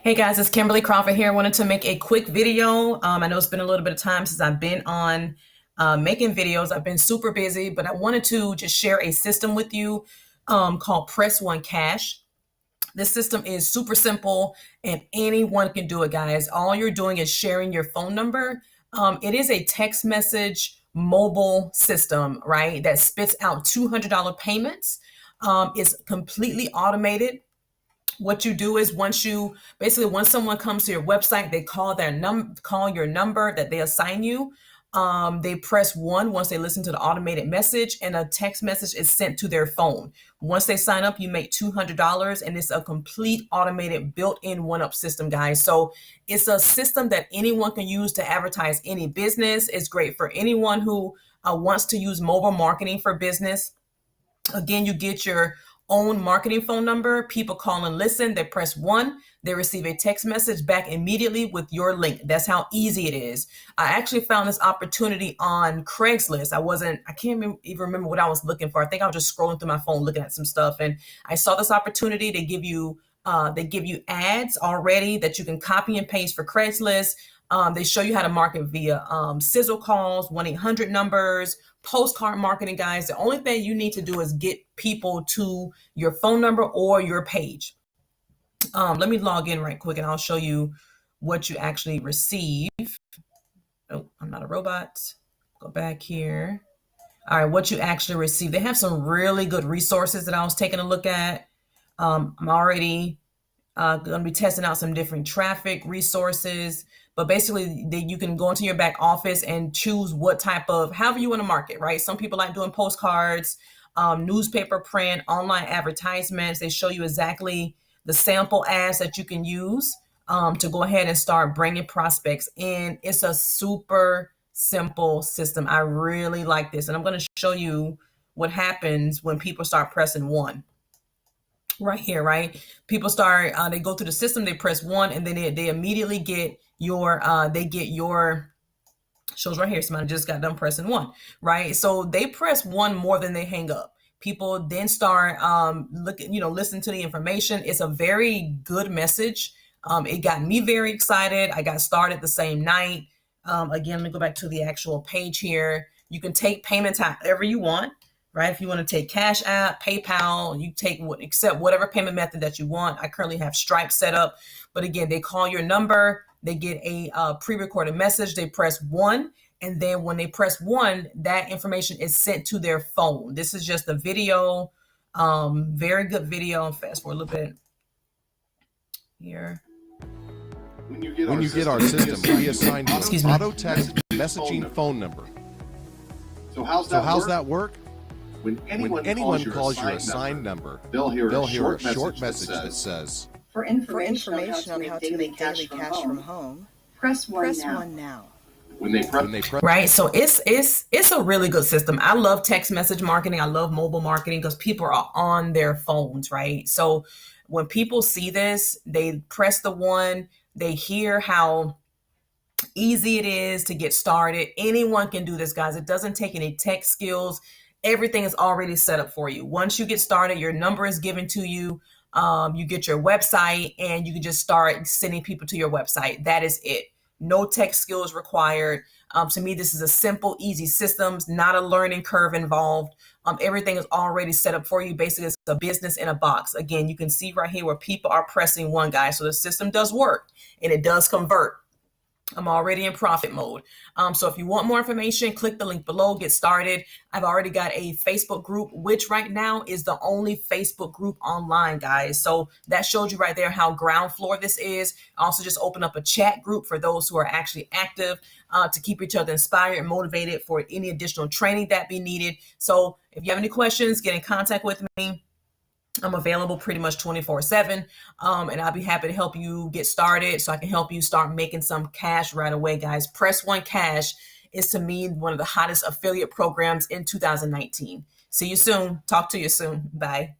Hey guys, it's Kimberly Crawford here. I wanted to make a quick video. I know it's been a little bit of time since I've been on making videos. I've been super busy, but I wanted to just share a system with you called Press One Cash. This system is super simple and anyone can do it, guys. All you're doing is sharing your phone number. It is a text message mobile system, right? That spits out $200 payments. It's completely automated. What you do is once someone comes to your website, they call your number that they assign you. They press one once they listen to the automated message, and a text message is sent to their phone. Once they sign up, you make $200, and it's a complete automated built-in one-up system, guys. So it's a system that anyone can use to advertise any business. It's great for anyone who wants to use mobile marketing for business. Again, you get your own marketing phone number. People call and listen. They press one. They receive a text message back immediately with your link. That's how easy it is. I actually found this opportunity on Craigslist. I can't even remember what I was looking for. I think I was just scrolling through my phone looking at some stuff, and I saw this opportunity. They give you ads already that you can copy and paste for Craigslist. They show you how to market via sizzle calls, 1-800 numbers, postcard marketing, guys. The only thing you need to do is get people to your phone number or your page. Let me log in right quick and I'll show you what you actually receive. Oh, I'm not a robot. Go back here. All right, what you actually receive. They have some really good resources that I was taking a look at. I'm already going to be testing out some different traffic resources, but basically you can go into your back office and choose what type of, however you want to market, right? Some people like doing postcards, newspaper print, online advertisements. They show you exactly the sample ads that you can use to go ahead and start bringing prospects in. It's a super simple system. I really like this. And I'm going to show you what happens when people start pressing one. Right here, right? People start, they go through the system, they press one, and then they immediately get your, shows right here, somebody just got done pressing one, right? So they press one more than they hang up. People then start listening to the information. It's a very good message. It got me very excited. I got started the same night. Again, let me go back to the actual page here. You can take payments however you want. Right? If you want to take Cash App, PayPal, you accept whatever payment method that you want. I currently have Stripe set up, but again, they call your number, they get a pre-recorded message, they press one, and then when they press one, that information is sent to their phone. This is just a video, very good video. Fast forward a little bit here. When you get our system, we assign you an auto text messaging phone number. So how's that work? When anyone calls your assigned number, they'll hear a short message that says, For information on how to make daily cash from home, press one now. When they press Right. So it's a really good system. I love text message marketing. I love mobile marketing because people are on their phones, right? So when people see this, they press the one, they hear how easy it is to get started. Anyone can do this, guys. It doesn't take any tech skills. Everything is already set up for you. Once you get started, your number is given to you. You get your website and you can just start sending people to your website. That is it. No tech skills required. To me, this is a simple, easy system, not a learning curve involved. Everything is already set up for you. Basically, it's a business in a box. Again, you can see right here where people are pressing one, guys. So the system does work and it does convert. I'm already in profit mode. So if you want more information, click the link below, get started. I've already got a Facebook group, which right now is the only Facebook group online, guys. So that shows you right there how ground floor this is. I also just open up a chat group for those who are actually active to keep each other inspired and motivated for any additional training that be needed. So if you have any questions, get in contact with me. I'm available pretty much 24/7, and I'll be happy to help you get started so I can help you start making some cash right away, guys. Press One Cash is, to me, one of the hottest affiliate programs in 2019. See you soon. Talk to you soon. Bye.